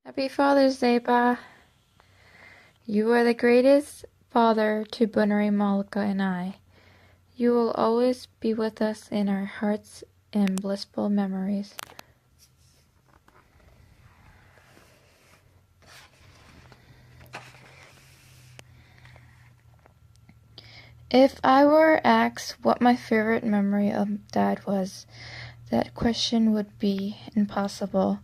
Happy Father's Day, Pa. You are the greatest father to Bunari Malika and I. You will always be with us in our hearts and blissful memories. If I were asked what my favorite memory of Dad was, that question would be impossible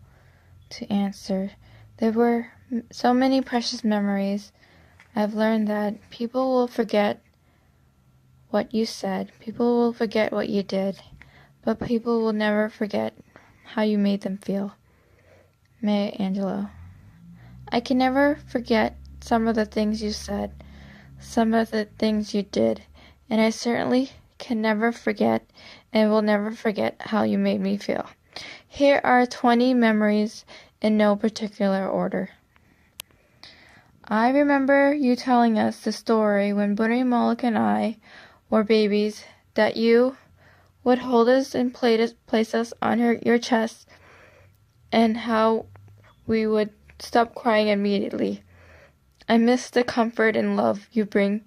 to answer. There were so many precious memories. I've learned that people will forget what you said, people will forget what you did, but people will never forget how you made them feel. Maya Angelou. I can never forget some of the things you said, some of the things you did, and I certainly can never forget and will never forget how you made me feel. Here are 20 memories in no particular order. I remember you telling us the story when Bunari Malik and I were babies, that you would hold us and place us on your chest, and how we would stop crying immediately. I miss the comfort and love you bring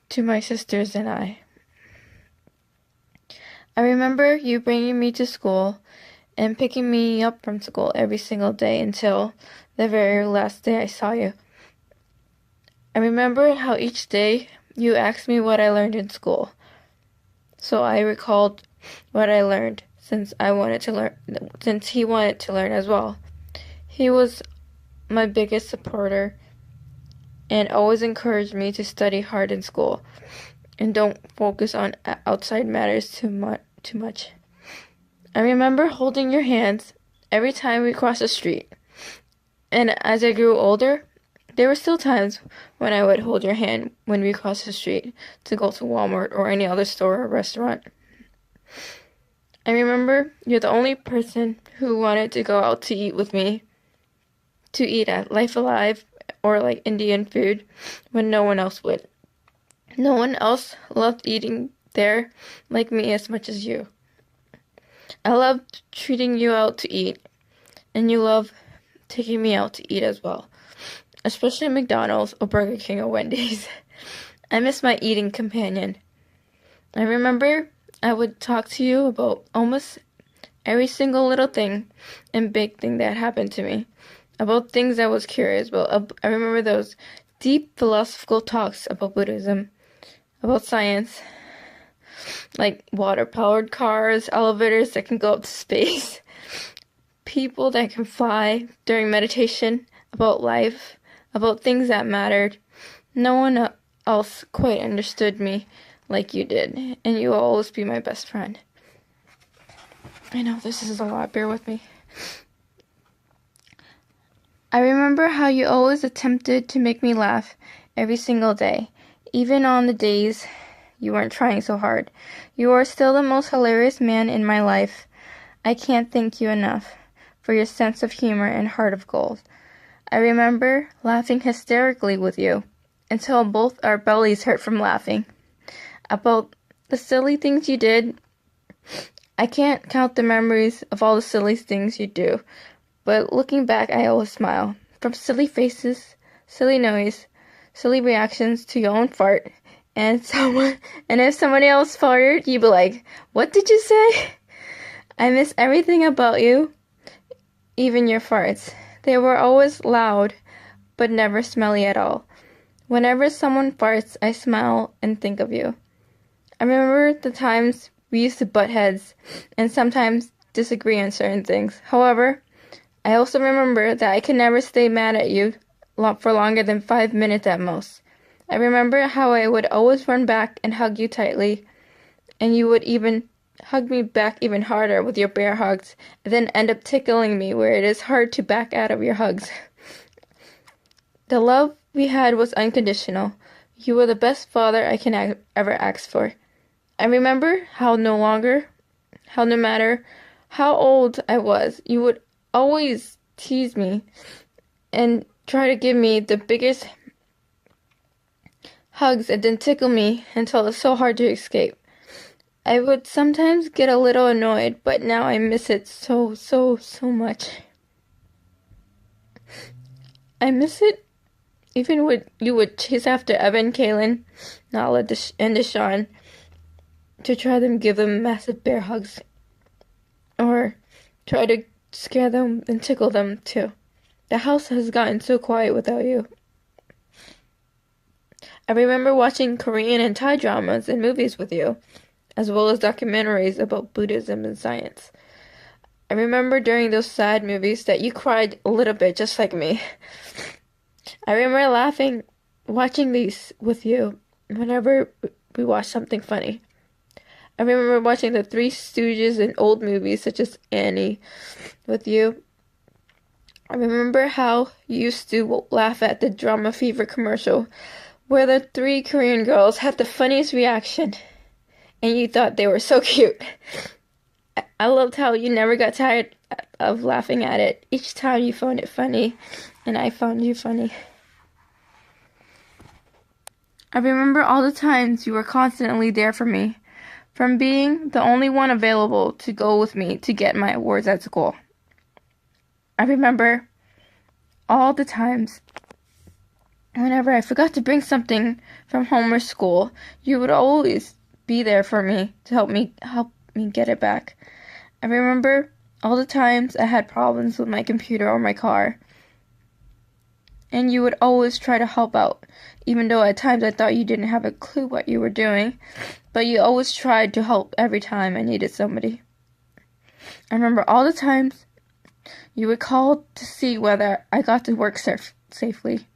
to my sisters and I. I remember you bringing me to school and picking me up from school every single day until the very last day I saw you. I remember how each day you asked me what I learned in school. So I recalled what I learned since he wanted to learn as well. He was my biggest supporter and always encouraged me to study hard in school and don't focus on outside matters too much. I remember holding your hands every time we crossed the street. And as I grew older, there were still times when I would hold your hand when we crossed the street to go to Walmart or any other store or restaurant. I remember you're the only person who wanted to go out to eat with me, to eat at Life Alive or like Indian food when no one else would. No one else loved eating there like me as much as you. I loved treating you out to eat, and you love taking me out to eat as well, especially McDonald's or Burger King or Wendy's. I miss my eating companion. I remember I would talk to you about almost every single little thing and big thing that happened to me, about things I was curious about. I remember those deep philosophical talks about Buddhism, about science, like water-powered cars, elevators that can go up to space, people that can fly during meditation, about life, about things that mattered. No one else quite understood me like you did, and you will always be my best friend. I know this is a lot, bear with me. I remember how you always attempted to make me laugh every single day, even on the days you weren't trying so hard. You are still the most hilarious man in my life. I can't thank you enough for your sense of humor and heart of gold. I remember laughing hysterically with you until both our bellies hurt from laughing. About the silly things you did. I can't count the memories of all the silly things you do, but looking back I always smile. From silly faces, silly noise, silly reactions to your own fart, and if somebody else farted, you'd be like, "What did you say?" I miss everything about you, even your farts. They were always loud, but never smelly at all. Whenever someone farts, I smile and think of you. I remember the times we used to butt heads and sometimes disagree on certain things. However, I also remember that I could never stay mad at you for longer than 5 minutes at most. I remember how I would always run back and hug you tightly, and you would even hug me back even harder with your bear hugs, and then end up tickling me where it is hard to back out of your hugs. The love we had was unconditional. You were the best father I can ever ask for. I remember how no matter how old I was, you would always tease me and try to give me the biggest hugs and then tickle me until it's so hard to escape. I would sometimes get a little annoyed, but now I miss it so much. I miss it. Even when you would chase after Evan, Kaylin, Nala, and Deshawn to try to give them massive bear hugs, or try to scare them and tickle them too. The house has gotten so quiet without you. I remember watching Korean and Thai dramas and movies with you, as well as documentaries about Buddhism and science. I remember during those sad movies that you cried a little bit just like me. I remember laughing watching these with you whenever we watched something funny. I remember watching the Three Stooges and old movies such as Annie with you. I remember how you used to laugh at the Drama Fever commercial where the three Korean girls had the funniest reaction and you thought they were so cute. I loved how you never got tired of laughing at it. Each time you found it funny and I found you funny. I remember all the times you were constantly there for me, from being the only one available to go with me to get my awards at school. I remember all the times whenever I forgot to bring something from home or school, you would always be there for me to help me get it back. I remember all the times I had problems with my computer or my car, and you would always try to help out, even though at times I thought you didn't have a clue what you were doing, but you always tried to help every time I needed somebody. I remember all the times you would call to see whether I got to work safely,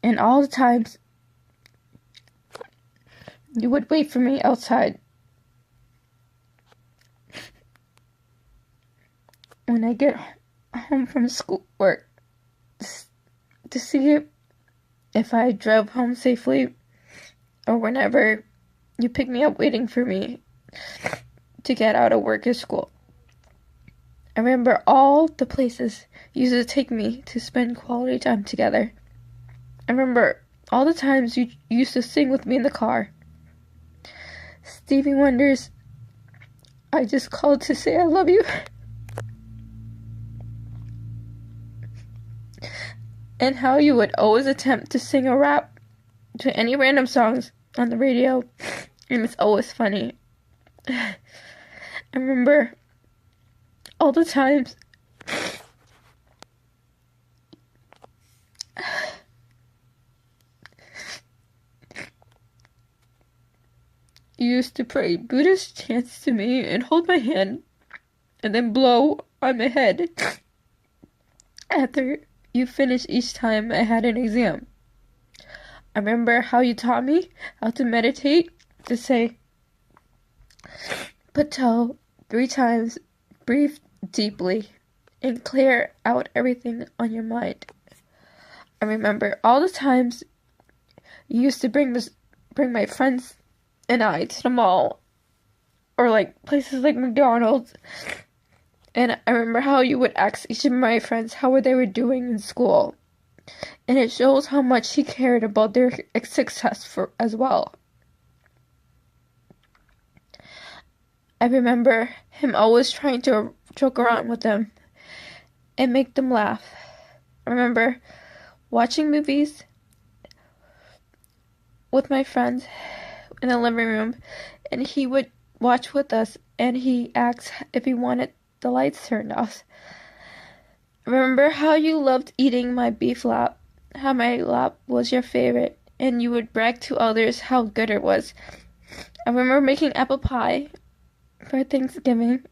and all the times you would wait for me outside when I get home from work to see if I drove home safely, or whenever you pick me up waiting for me to get out of work or school. I remember all the places you used to take me to spend quality time together. I remember all the times you used to sing with me in the car. Stevie Wonder's I Just Called to Say I Love You. And how you would always attempt to sing a rap to any random songs on the radio, and it's always funny. I remember all the times you used to pray Buddhist chants to me and hold my hand and then blow on my head after you finished each time I had an exam. I remember how you taught me how to meditate, to say Patel 3 times, breathe deeply, and clear out everything on your mind. I remember all the times you used to bring my friends and I to the mall, or like places like McDonald's, and I remember how you would ask each of my friends how they were doing in school, and it shows how much he cared about their success as well. I remember him always trying to joke around with them and make them laugh. I remember watching movies with my friends in the living room, and he would watch with us, and he asked if he wanted the lights turned off. I remember how you loved eating my beef lap, how my lap was your favorite, and you would brag to others how good it was. I remember making apple pie for Thanksgiving,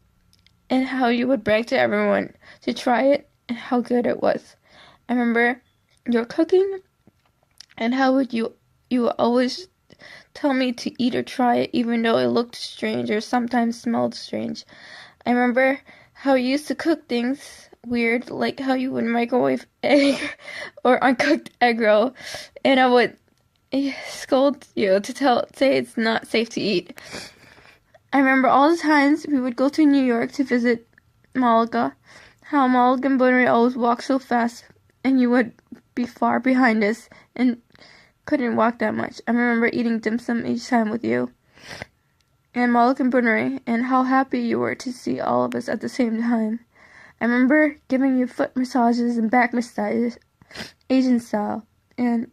and how you would brag to everyone to try it and how good it was. I remember your cooking and how you would always tell me to eat or try it even though it looked strange or sometimes smelled strange. I remember how you used to cook things weird, like how you would microwave egg or uncooked egg roll, and I would scold you to say it's not safe to eat. I remember all the times we would go to New York to visit Malika, how Malika and Bunry always walked so fast, and you would be far behind us and couldn't walk that much. I remember eating dim sum each time with you and Malik and Bunry, and how happy you were to see all of us at the same time. I remember giving you foot massages and back massages Asian style, and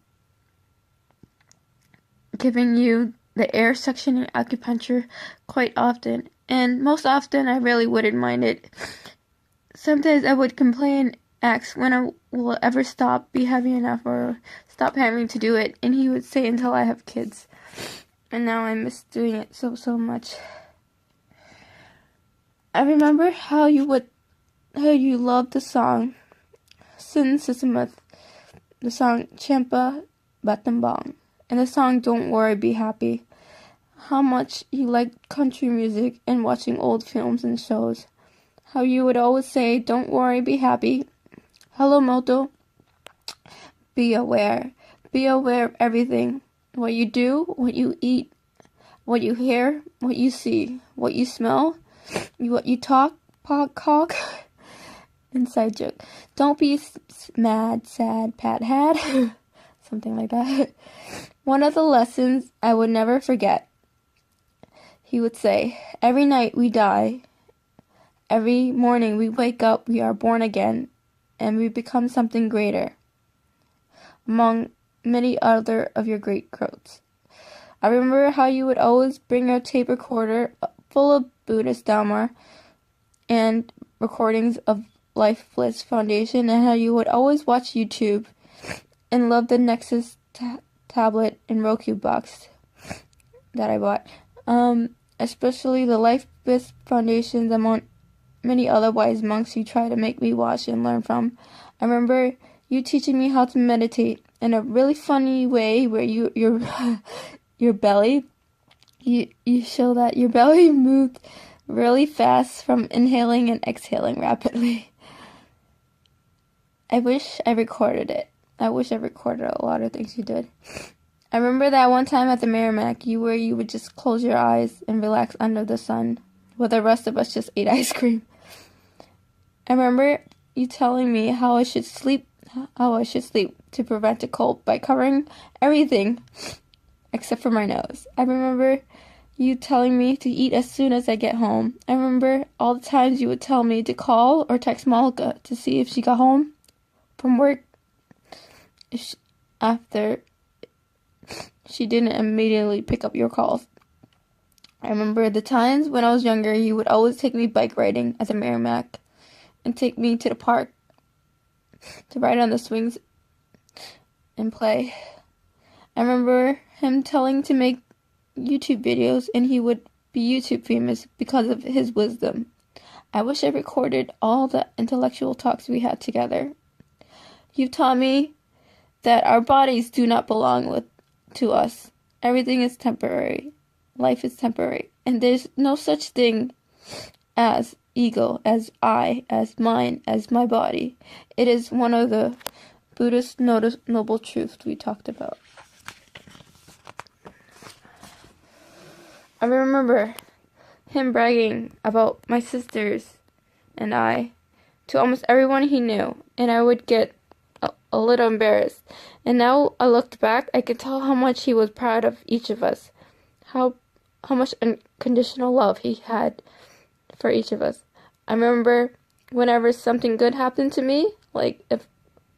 giving you the air suction and acupuncture quite often. And most often, I really wouldn't mind it. Sometimes I would complain, ask when I will ever stop, be heavy enough, or stop having to do it. And he would say, until I have kids. And now I miss doing it so much. I remember how you loved the song Sin Sisamath, the song Champa Batambang, and the song Don't Worry, Be Happy. How much you liked country music and watching old films and shows. How you would always say, don't worry, be happy. Hello, Moto. Be aware. Be aware of everything. What you do, what you eat, what you hear, what you see, what you smell, what you talk, cock. Inside joke. Don't be mad, sad, Pat had. Something like that. One of the lessons I would never forget. He would say, every night we die. Every morning we wake up, we are born again, and we become something greater. Among many other of your great quotes. I remember how you would always bring a tape recorder full of Buddhist Dharma and recordings of Life Bliss Foundation, and how you would always watch YouTube and love the Nexus tablet and Roku box that I bought. Especially the Life Bliss Foundation, among many other wise monks you try to make me watch and learn from. I remember you teaching me how to meditate in a really funny way, where your belly, you show that your belly moved really fast from inhaling and exhaling rapidly. I wish I recorded it. I wish I recorded a lot of things you did. I remember that one time at the Merrimack, you would just close your eyes and relax under the sun, while the rest of us just ate ice cream. I remember you telling me how I should sleep to prevent a cold by covering everything except for my nose. I remember you telling me to eat as soon as I get home. I remember all the times you would tell me to call or text Malika to see if she got home from work after she didn't immediately pick up your calls. I remember the times when I was younger, you would always take me bike riding at the Merrimack and take me to the park to ride on the swings and play. I remember him telling to make YouTube videos, and he would be YouTube famous because of his wisdom. I wish I recorded all the intellectual talks we had together. You taught me that our bodies do not belong to us. Everything is temporary. Life is temporary. And there's no such thing as ego, as I, as mine, as my body. It is one of the Buddhist noble truths we talked about. I remember him bragging about my sisters and I to almost everyone he knew, and I would get a little embarrassed. And now I looked back, I could tell how much he was proud of each of us, how much unconditional love he had for each of us. I remember whenever something good happened to me, like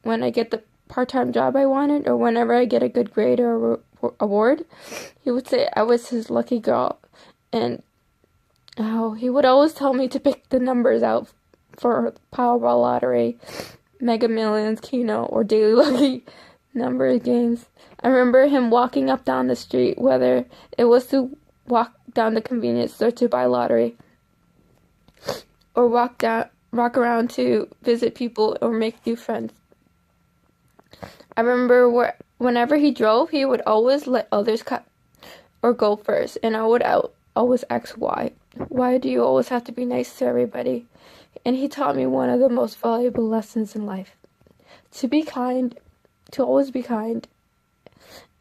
when I get the part-time job I wanted, or whenever I get a good grade or award, he would say I was his lucky girl, and how he would always tell me to pick the numbers out for Powerball lottery, Mega Millions, Keno, or Daily Lucky number games. I remember him walking up down the street, whether it was to walk down the convenience store to buy lottery, or walk around to visit people or make new friends. I remember whenever he drove, he would always let others cut or go first, and I would always ask why. Why do you always have to be nice to everybody? And he taught me one of the most valuable lessons in life. To be kind, to always be kind.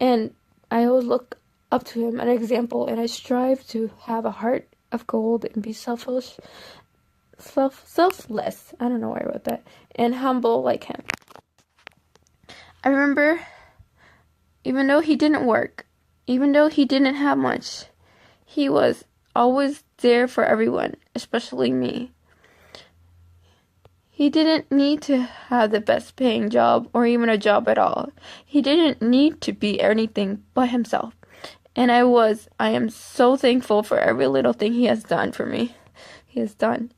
And I always look up to him, an example, and I strive to have a heart of gold and be selfless. I don't know why I wrote that. And humble like him. I remember, even though he didn't work, even though he didn't have much, he was always there for everyone, especially me. He didn't need to have the best paying job or even a job at all. He didn't need to be anything but himself. And I am so thankful for every little thing he has done for me. He has done.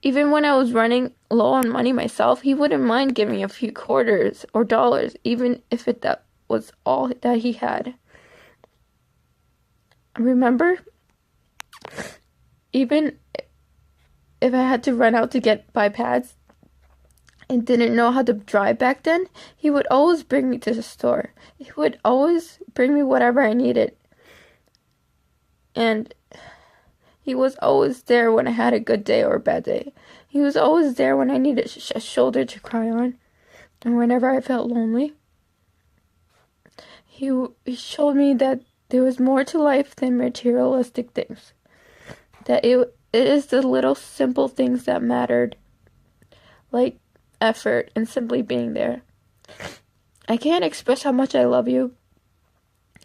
Even when I was running low on money myself, he wouldn't mind giving a few quarters or dollars, even if that was all that he had. Remember, even if I had to run out to get buy pads and didn't know how to drive back then, he would always bring me to the store. He would always bring me whatever I needed. And he was always there when I had a good day or a bad day. He was always there when I needed a shoulder to cry on, and whenever I felt lonely. He showed me that there was more to life than materialistic things. That it is the little simple things that mattered, like effort and simply being there. I can't express how much I love you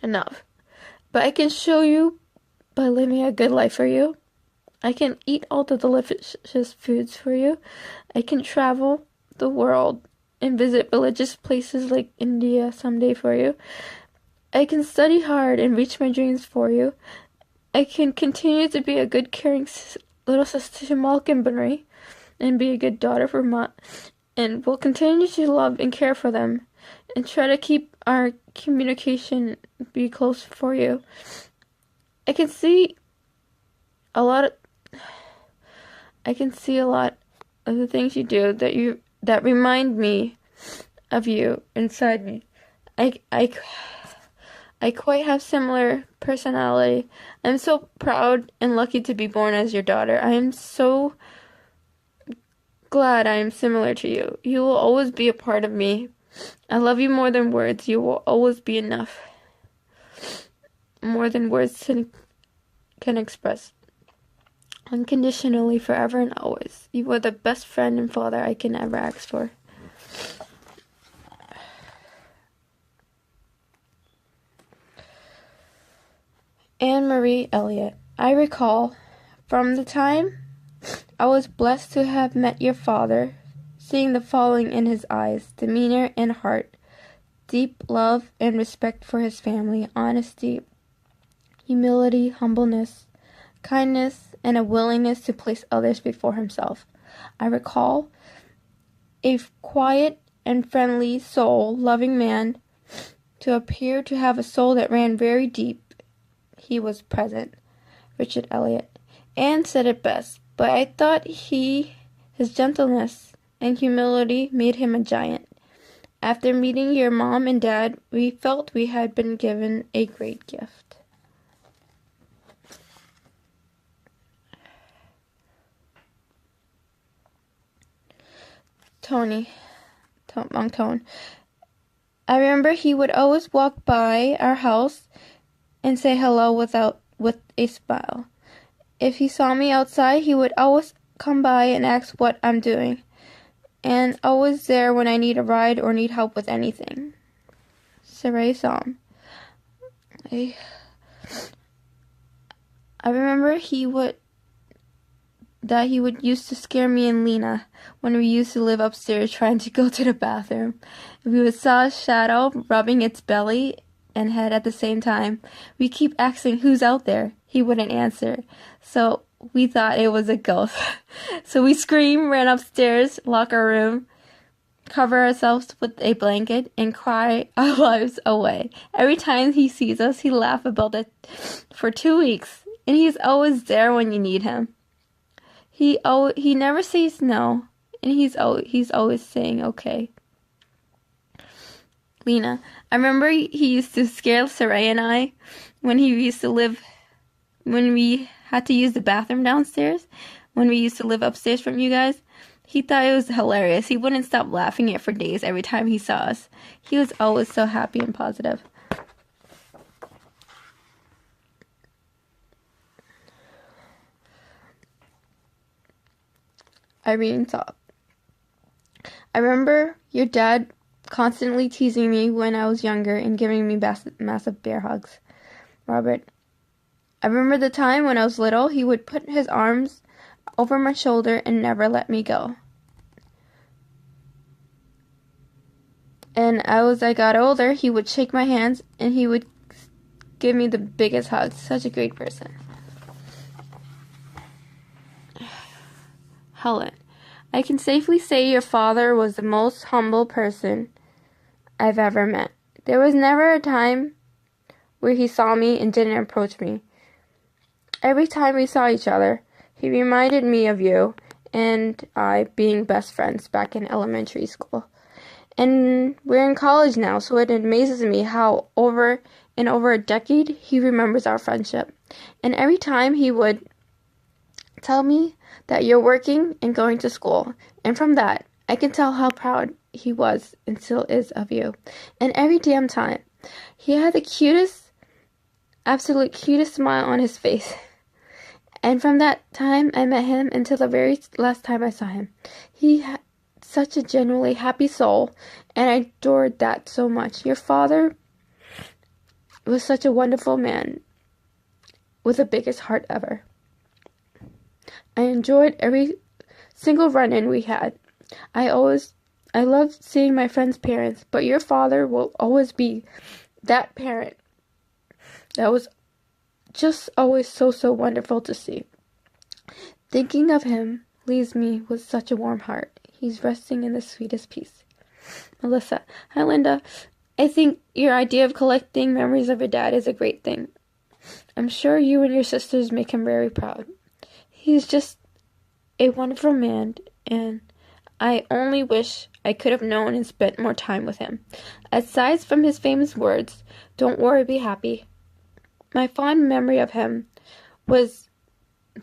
enough, but I can show you by living a good life for you. I can eat all the delicious foods for you. I can travel the world and visit religious places like India someday for you. I can study hard and reach my dreams for you. I can continue to be a good, caring little sister to Malk and Benri, and be a good daughter for Mott, and will continue to love and care for them, and try to keep our communication be close for you. I can see a lot of the things you do that remind me of you inside me. I quite have similar personality. I'm so proud and lucky to be born as your daughter. I am so glad I am similar to you. You will always be a part of me. I love you more than words. You will always be enough. More than words can express. Unconditionally, forever and always. You are the best friend and father I can ever ask for. Anne Marie Elliott. I recall, from the time I was blessed to have met your father, seeing the following in his eyes, demeanor and heart, deep love and respect for his family, honesty, humility, humbleness, kindness, and a willingness to place others before himself. I recall a quiet and friendly soul, loving man, to appear to have a soul that ran very deep. He was present. Richard Elliott. Anne said it best, but I thought his gentleness and humility made him a giant. After meeting your mom and dad, we felt we had been given a great gift. Tony. I remember he would always walk by our house and say hello with a smile. If he saw me outside, he would always come by and ask what I'm doing, and always there when I need a ride or need help with anything. Sarai Sam. I remember he would used to scare me and Lena when we used to live upstairs trying to go to the bathroom. If we would saw a shadow rubbing its belly and head at the same time, we keep asking who's out there. He wouldn't answer, so we thought it was a ghost. So we scream, ran upstairs, lock our room, cover ourselves with a blanket, and cry our lives away. Every time he sees us, he laughs about it for 2 weeks, and he's always there when you need him. He never says no, and he's always saying okay. Lena. I remember he used to scare Sarai and I when we had to use the bathroom downstairs, when we used to live upstairs from you guys. He thought it was hilarious. He wouldn't stop laughing at for days every time he saw us. He was always so happy and positive. Irene Top. I remember your dad constantly teasing me when I was younger and giving me massive bear hugs. Robert. I remember the time when I was little, he would put his arms over my shoulder and never let me go. And as I got older, he would shake my hands and he would give me the biggest hugs. Such a great person. Helen, I can safely say your father was the most humble person I've ever met. There was never a time where he saw me and didn't approach me. Every time we saw each other, he reminded me of you and I being best friends back in elementary school. And we're in college now, so it amazes me how over a decade he remembers our friendship. And every time he would tell me that you're working and going to school. And from that, I can tell how proud he was and still is of you. And every damn time, he had the cutest, absolute cutest smile on his face. And from that time I met him until the very last time I saw him, he had such a genuinely happy soul, and I adored that so much. Your father was such a wonderful man with the biggest heart ever. I enjoyed every single run-in we had. I loved seeing my friends' parents, but your father will always be that parent that was just always so wonderful to see. Thinking of him leaves me with such a warm heart. He's resting in the sweetest peace. Melissa, hi Linda. I think your idea of collecting memories of your dad is a great thing. I'm sure you and your sisters make him very proud. He's just a wonderful man, and I only wish I could have known and spent more time with him. Aside from his famous words, "Don't worry, be happy," my fond memory of him was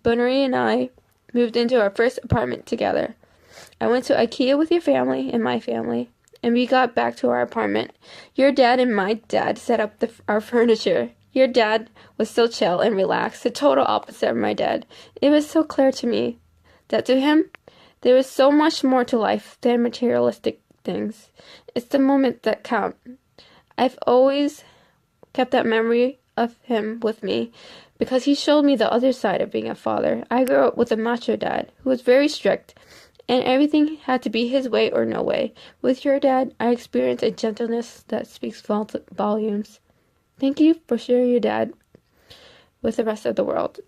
Bunnery and I moved into our first apartment together. I went to IKEA with your family and my family, and we got back to our apartment. Your dad and my dad set up our furniture. Your dad was so chill and relaxed, the total opposite of my dad. It was so clear to me that to him, there was so much more to life than materialistic things. It's the moment that count. I've always kept that memory of him with me because he showed me the other side of being a father. I grew up with a macho dad who was very strict, and everything had to be his way or no way. With your dad, I experienced a gentleness that speaks volumes. Thank you for sharing your dad with the rest of the world.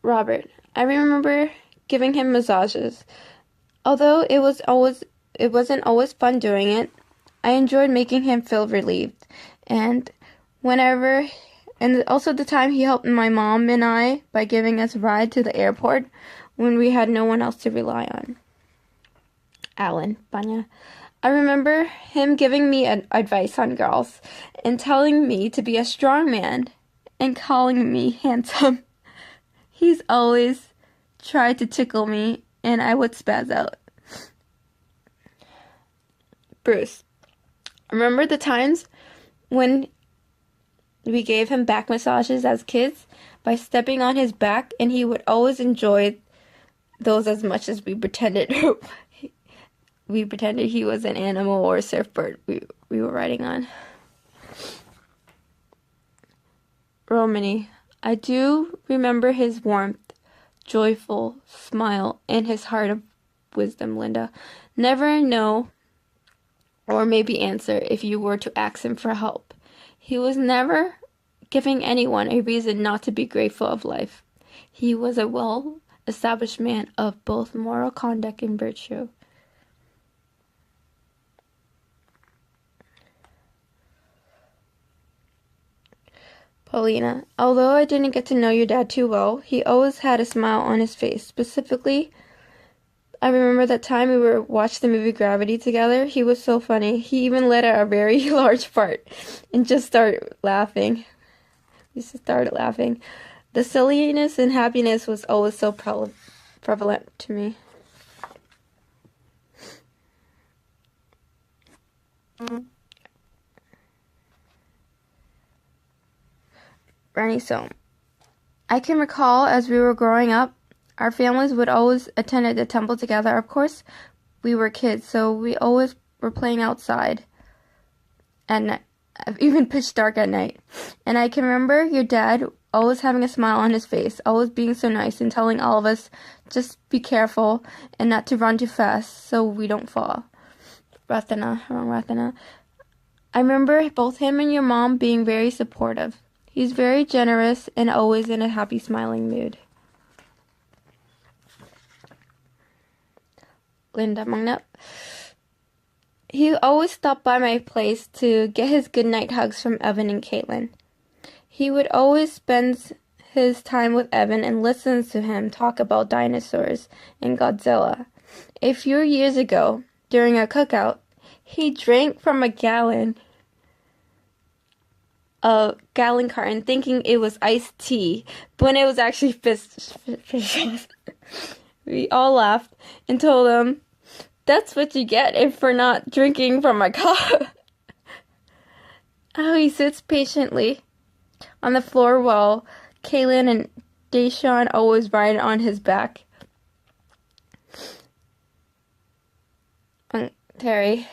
Robert, I remember giving him massages. Although it wasn't always fun doing it, I enjoyed making him feel relieved. And also the time he helped my mom and I by giving us a ride to the airport when we had no one else to rely on. Alan Banya. I remember him giving me advice on girls and telling me to be a strong man and calling me handsome. He's always tried to tickle me and I would spaz out. Bruce. Remember the times when we gave him back massages as kids by stepping on his back, and he would always enjoy those as much as we pretended he was an animal or a surfboard we were riding on. Romany. I do remember his warmth, joyful smile, and his heart of wisdom, Linda. Never know or maybe answer if you were to ask him for help. He was never giving anyone a reason not to be grateful of life. He was a well-established man of both moral conduct and virtue. Paulina, although I didn't get to know your dad too well, he always had a smile on his face. Specifically, I remember that time we watched the movie Gravity together. He was so funny. He even let out a very large fart and just started laughing. The silliness and happiness was always so prevalent to me. Ranny Soam. I can recall as we were growing up, our families would always attend at the temple together. Of course, we were kids, so we always were playing outside, and even pitch dark at night. And I can remember your dad always having a smile on his face, always being so nice and telling all of us just be careful and not to run too fast so we don't fall. Rathana. I remember both him and your mom being very supportive. He's very generous and always in a happy, smiling mood. Linda Magnep. He always stopped by my place to get his goodnight hugs from Evan and Caitlin. He would always spend his time with Evan and listens to him talk about dinosaurs and Godzilla. A few years ago, during a cookout, he drank from a gallon carton thinking it was iced tea, when it was actually fish sauce. We all laughed and told him, "That's what you get if for not drinking from my cup." How he sits patiently on the floor while Kaylin and Deshawn always ride on his back. Terry.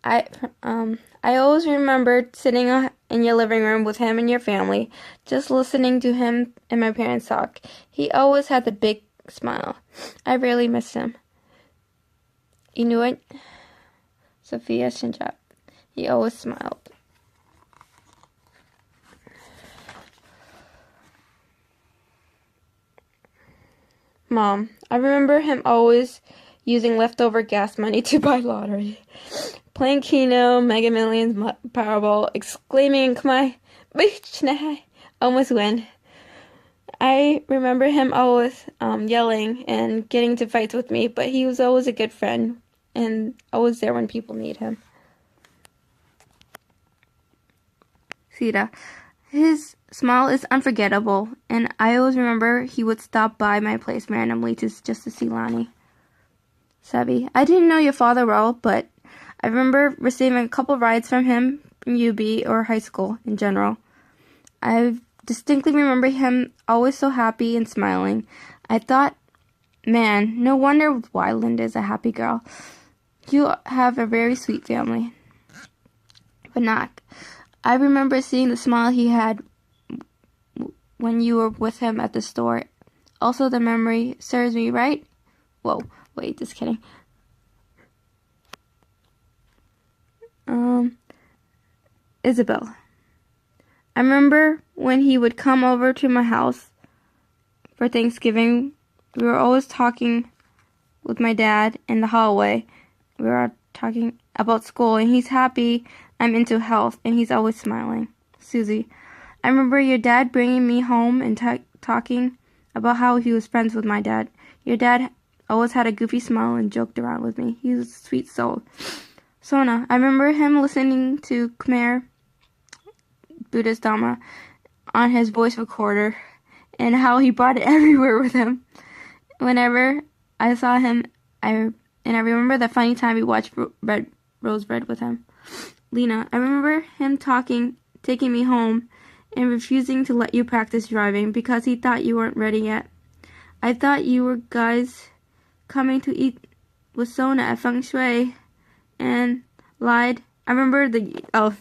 I always remember sitting in your living room with him and your family, just listening to him and my parents talk. He always had the big smile. I really miss him. Inuit Sophia Shinjap. He always smiled. Mom, I remember him always using leftover gas money to buy lottery, playing Keno, Mega Millions, Powerball, exclaiming, "Come on, almost win." I remember him always yelling and getting into fights with me, but he was always a good friend and always there when people need him. Sita. His smile is unforgettable, and I always remember he would stop by my place randomly just to see Lonnie. Sebi. I didn't know your father well, but I remember receiving a couple rides from him from UB or high school in general. I distinctly remember him always so happy and smiling. I thought, man, no wonder why Linda is a happy girl. You have a very sweet family. Banak. I remember seeing the smile he had when you were with him at the store. Also, the memory serves me right. Whoa, wait, just kidding. Isabel. I remember when he would come over to my house for Thanksgiving. We were always talking with my dad in the hallway. We were talking about school, and he's happy I'm into health, and he's always smiling. Susie. I remember your dad bringing me home and talking about how he was friends with my dad. Your dad always had a goofy smile and joked around with me. He was a sweet soul. Sona. I remember him listening to Khmer Buddhist Dhamma on his voice recorder and how he brought it everywhere with him. Whenever I saw him, I remember the funny time we watched Rose Red with him. Lena. I remember him taking me home and refusing to let you practice driving because he thought you weren't ready yet. I thought you were guys coming to eat with Sona at Feng Shui and lied. I remember I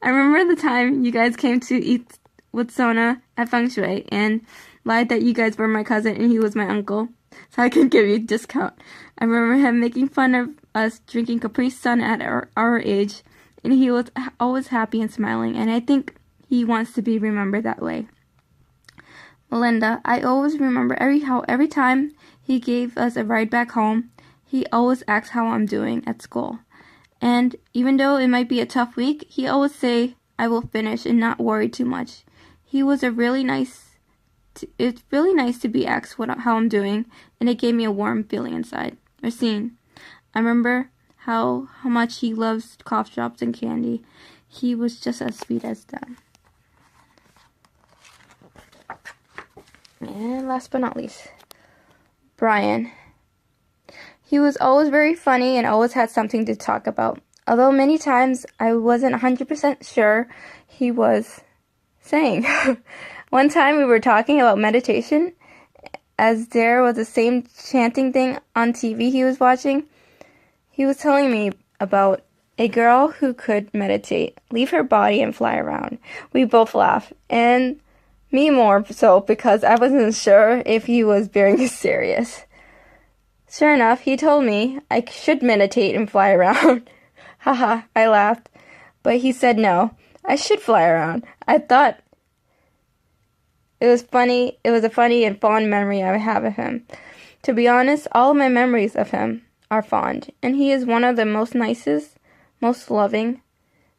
remember the time you guys came to eat with Sona at Feng Shui and lied that you guys were my cousin and he was my uncle, so I could give you a discount. I remember him making fun of us drinking Capri Sun at our age, and he was always happy and smiling, and I think he wants to be remembered that way. Melinda. I always remember every time he gave us a ride back home, he always asks how I'm doing at school. And even though it might be a tough week, he always say, "I will finish," and not worry too much. It's really nice to be asked how I'm doing, and it gave me a warm feeling inside. Racine. I remember how much he loves cough drops and candy. He was just as sweet as them. And last but not least, Brian. He was always very funny and always had something to talk about. Although many times I wasn't 100% sure he was saying. One time we were talking about meditation, as there was the same chanting thing on TV he was watching. He was telling me about a girl who could meditate, leave her body, and fly around. We both laughed, and me more so because I wasn't sure if he was being serious. Sure enough, he told me I should meditate and fly around. Haha, I laughed. But he said no, I should fly around. I thought it was funny. It was a funny and fond memory I have of him. To be honest, all of my memories of him are fond, and he is one of the most nicest, most loving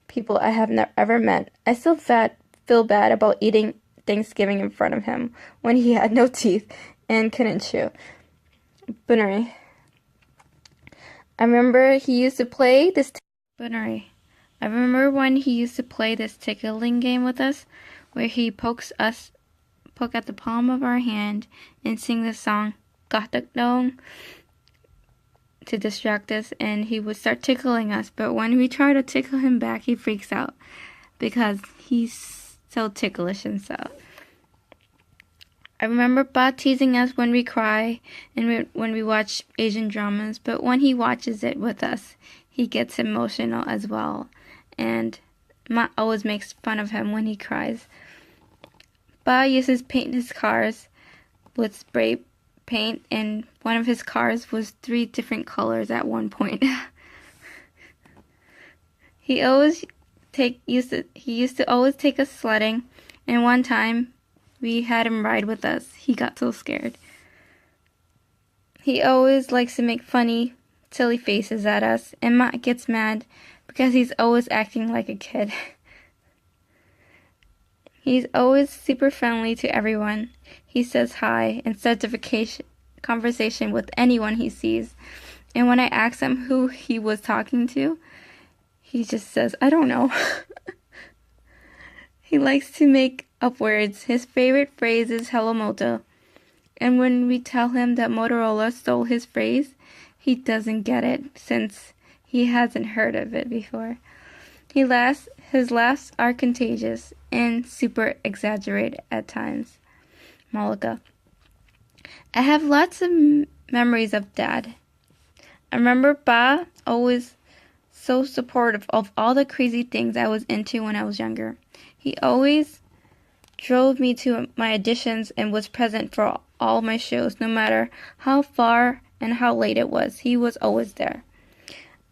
people I have ever met. I still feel bad about eating Thanksgiving in front of him when he had no teeth and couldn't chew. Bunnery. I remember he used to play this Bunnery. I remember when he used to play this tickling game with us, where he poke at the palm of our hand and sing the song Gatakdong to distract us, and he would start tickling us. But when we try to tickle him back, he freaks out because he's so ticklish himself. I remember Pa teasing us when we cry and when we watch Asian dramas, but when he watches it with us, he gets emotional as well. And Ma always makes fun of him when he cries. Pa uses paint his cars with spray paint, and one of his cars was 3 different colors at one point. He used to always take us sledding, and one time we had him ride with us. He got so scared. He always likes to make funny, silly faces at us, and Ma gets mad because he's always acting like a kid. He's always super friendly to everyone. He says hi and starts a conversation with anyone he sees. And when I ask him who he was talking to, he just says, I don't know. He likes to make up words. His favorite phrase is Hello Moto. And when we tell him that Motorola stole his phrase, he doesn't get it since he hasn't heard of it before. His laughs are contagious and super exaggerated at times. Malika. I have lots of memories of Dad. I remember Pa always so supportive of all the crazy things I was into when I was younger. He always drove me to my auditions and was present for all my shows, no matter how far and how late it was. He was always there.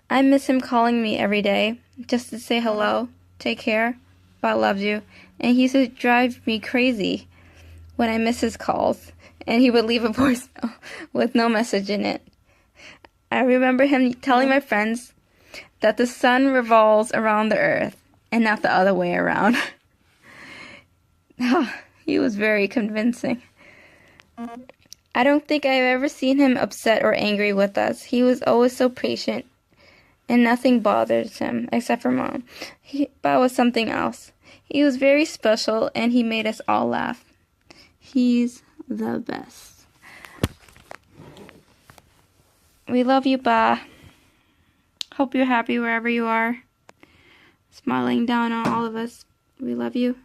I miss him calling me every day just to say hello, take care, Pa loves you, and he used to drive me crazy when I miss his calls, and he would leave a voicemail with no message in it. I remember him telling my friends that the sun revolves around the earth and not the other way around. He was very convincing. I don't think I've ever seen him upset or angry with us. He was always so patient, and nothing bothers him except for Mom. Pa was something else. He was very special, and he made us all laugh. He's the best. We love you, Pa. Hope you're happy wherever you are. Smiling down on all of us. We love you.